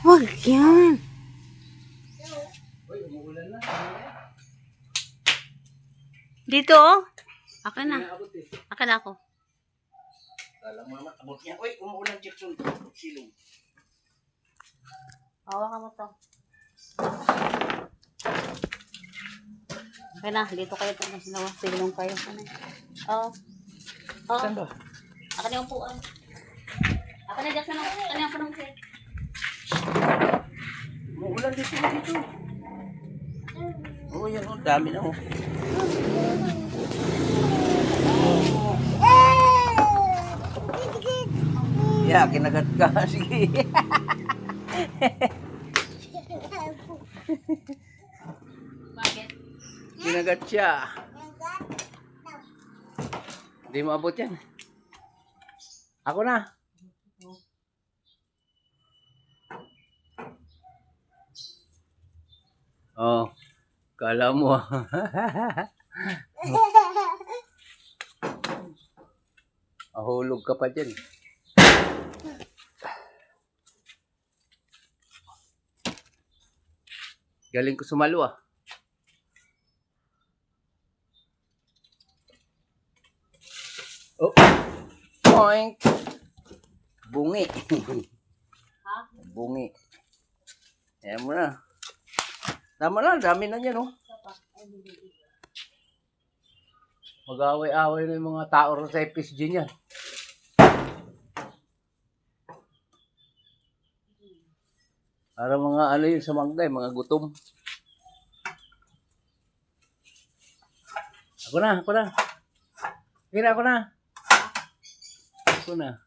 Wag yan. Uy, umuulan na. Dito, oh. Akin na. Inaabot eh. Akin na ako. Alam mo naman, abot niya. Uy, umuulan, Jackson. Silong. Hawakan mo to. Okay na, dito kayo. Silong kayo. Oo. Oo. Saan ba? Akin na yung upuan. Akin na, Jackson. Akin na yung panungkit. Umuulan dito. Oo, yan o. Dami na o. Yeah, kinagat ka. Sige. Bakit? Kinagat siya. Hindi mo abot yan. Ako na. Oh, kala mo. Mahulog ka pa dyan. Galing ko sumalo ah. Oh. Oink. Bungi. Ha? Bungi. Ayan mo na. Tama na, dami na yan oh. Mag-away-away na yung mga tao sa FSG niyan. Para mga ano yun sa manggay, mga gutom. Ako na. Ako na.